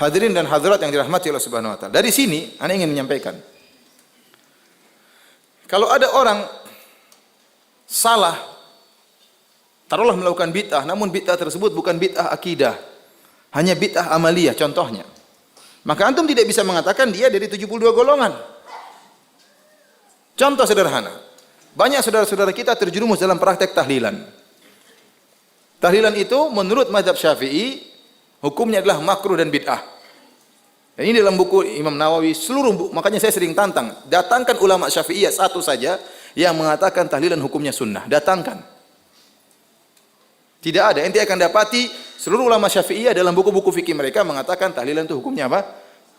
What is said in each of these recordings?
Hadirin dan hadirat yang dirahmati Allah Subhanahu wa taala. Dari sini ana ingin menyampaikan. Kalau ada orang salah, taruhlah melakukan bid'ah, namun bid'ah tersebut bukan bid'ah akidah, hanya bid'ah amaliyah contohnya. Maka antum tidak bisa mengatakan dia dari 72 golongan. Contoh sederhana. Banyak saudara-saudara kita terjerumus dalam praktek tahlilan. Tahlilan itu menurut mazhab Syafi'i hukumnya adalah makruh dan bid'ah. Dan ini dalam buku Imam Nawawi seluruh buku, makanya saya sering tantang, datangkan ulama Syafi'iyah satu saja yang mengatakan tahlilan hukumnya sunnah, datangkan. Tidak ada, ente akan dapati seluruh ulama Syafi'iyah dalam buku-buku fikih mereka mengatakan tahlilan itu hukumnya apa?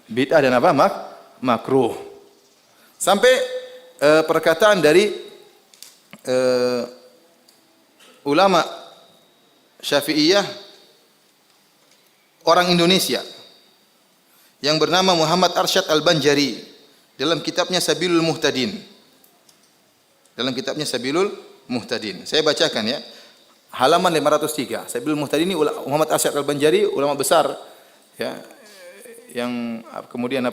Bid'ah dan apa? Makruh. Sampai perkataan dari ulama Syafi'iyah orang Indonesia yang bernama Muhammad Arsyad Al-Banjari dalam kitabnya Sabilul Muhtadin. Dalam kitabnya Sabilul Muhtadin. Saya bacakan ya. Halaman 503. Sabilul Muhtadin ini Muhammad Arsyad Al-Banjari, ulama besar ya, yang kemudian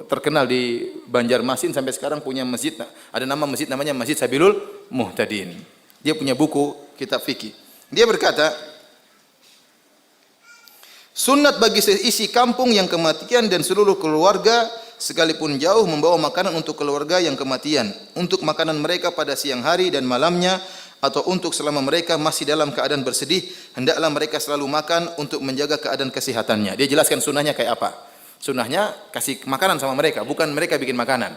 terkenal di Banjarmasin sampai sekarang punya masjid, ada nama masjid namanya Masjid Sabilul Muhtadin. Dia punya buku kitab fikih. Dia berkata, sunat bagi seisi kampung yang kematian dan seluruh keluarga sekalipun jauh membawa makanan untuk keluarga yang kematian, untuk makanan mereka pada siang hari dan malamnya, atau untuk selama mereka masih dalam keadaan bersedih, hendaklah mereka selalu makan untuk menjaga keadaan kesehatannya. Dia jelaskan sunnahnya kayak apa. Sunnahnya kasih makanan sama mereka, bukan mereka bikin makanan.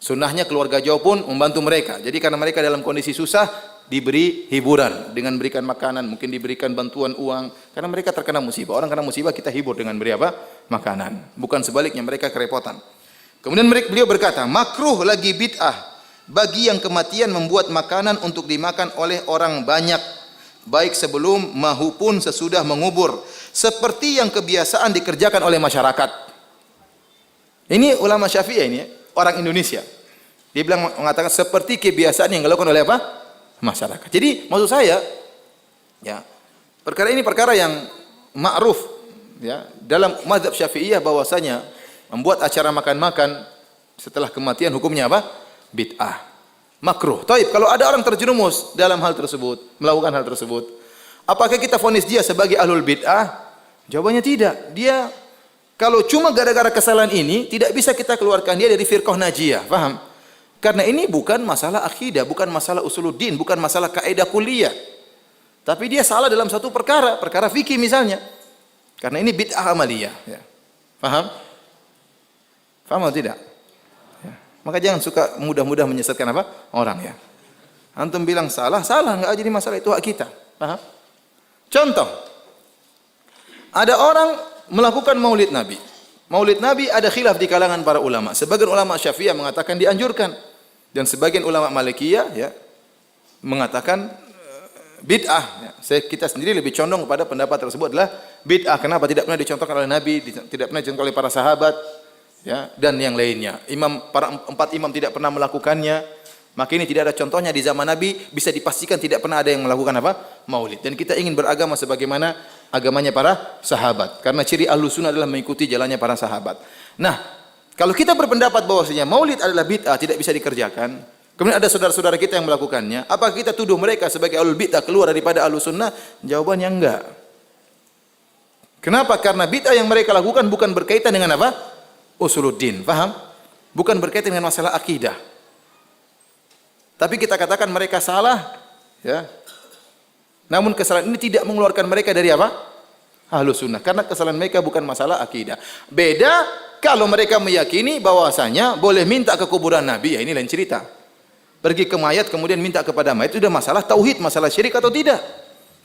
Sunnahnya keluarga jauh pun membantu mereka. Jadi karena mereka dalam kondisi susah, diberi hiburan dengan berikan makanan, mungkin diberikan bantuan uang karena mereka terkena musibah. Orang kena musibah kita hibur dengan beri apa? Makanan. Bukan sebaliknya mereka kerepotan. Kemudian beliau berkata, makruh lagi bid'ah bagi yang kematian membuat makanan untuk dimakan oleh orang banyak, baik sebelum maupun sesudah mengubur, seperti yang kebiasaan dikerjakan oleh masyarakat. Ini ulama Syafi'iyah ini, orang Indonesia. Dia mengatakan seperti kebiasaan yang dilakukan oleh apa? Masyarakat. Jadi maksud saya, ya, perkara ini perkara yang ma'ruf, ya, dalam mazhab Syafi'iyah bahwasanya membuat acara makan-makan setelah kematian hukumnya apa? Bid'ah, makruh. Taib, kalau ada orang terjerumus dalam hal tersebut, melakukan hal tersebut, apakah kita vonis dia sebagai ahlul bid'ah? Jawabannya tidak. Dia kalau cuma gara-gara kesalahan ini tidak bisa kita keluarkan dia dari firqah najiyah, paham? Karena ini bukan masalah akidah, bukan masalah usuluddin, bukan masalah kaidah kuliah. Tapi dia salah dalam satu perkara, perkara fikih misalnya. Karena ini bid'ah amaliyah, ya. Paham? Paham atau tidak? Ya. Maka jangan suka mudah-mudah menyesatkan apa? Orang, ya. Antum bilang salah, enggak jadi masalah, itu hak kita. Paham? Contoh. Ada orang melakukan Maulid Nabi. Maulid Nabi ada khilaf di kalangan para ulama. Sebagian ulama Syafi'iyah mengatakan dianjurkan dan sebagian ulama Malikiyah ya mengatakan bid'ah. Ya. Kita sendiri lebih condong kepada pendapat tersebut adalah bid'ah. Kenapa? Tidak pernah dicontohkan oleh Nabi, tidak pernah dicontohkan oleh para sahabat, ya, dan yang lainnya. Para empat imam tidak pernah melakukannya. Maka ini tidak ada contohnya di zaman Nabi, bisa dipastikan tidak pernah ada yang melakukan apa? Maulid. Dan kita ingin beragama sebagaimana agamanya para sahabat. Karena ciri Ahlus Sunnah adalah mengikuti jalannya para sahabat. Nah, kalau kita berpendapat bahwasanya Maulid adalah bid'ah, tidak bisa dikerjakan, kemudian ada saudara-saudara kita yang melakukannya, apakah kita tuduh mereka sebagai ahlul bid'ah keluar daripada Ahlus Sunnah? Jawabannya enggak. Kenapa? Karena bid'ah yang mereka lakukan bukan berkaitan dengan apa? Usuluddin, paham? Bukan berkaitan dengan masalah akidah. Tapi kita katakan mereka salah, ya. Namun kesalahan ini tidak mengeluarkan mereka dari apa? Ahlus Sunnah. Karena kesalahan mereka bukan masalah akidah. Beda kalau mereka meyakini bahwasanya boleh minta ke kuburan Nabi, ya ini lain cerita. Pergi ke mayat kemudian minta kepada mayat itu sudah masalah tauhid, masalah syirik atau tidak.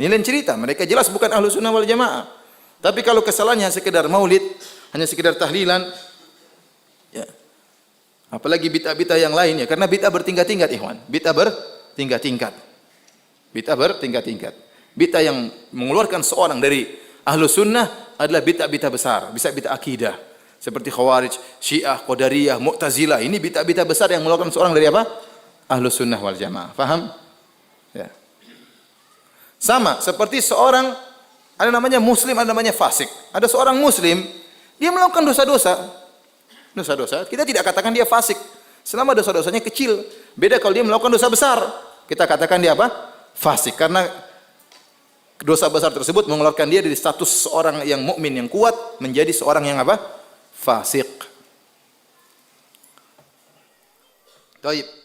Ini lain cerita. Mereka jelas bukan Ahlus Sunnah wal Jamaah. Tapi kalau kesalahannya sekedar maulid, hanya sekedar tahlilan, ya. Apalagi bid'ah-bid'ah yang lain, ya, karena bid'ah bertingkat-tingkat, ikhwan. Bid'ah bertingkat-tingkat. Bid'ah bertingkat-tingkat. Bid'ah yang mengeluarkan seorang dari Ahlus Sunnah adalah bid'ah-bid'ah besar, bisa bid'ah akidah. Seperti Khawarij, Syiah, Qadariyah, Mu'tazilah. Ini bid'ah-bid'ah besar yang mengeluarkan seorang dari apa? Ahlus Sunnah wal Jamaah. Paham? Ya. Sama seperti seorang Ada namanya muslim, ada namanya fasik. Ada seorang muslim, dia melakukan dosa-dosa. Dosa-dosa, kita tidak katakan dia fasik. Selama dosa-dosanya kecil. Beda kalau dia melakukan dosa besar. Kita katakan dia apa? Fasik. Karena dosa besar tersebut mengeluarkan dia dari status seorang yang mukmin yang kuat menjadi seorang yang apa? Fasik. Baik.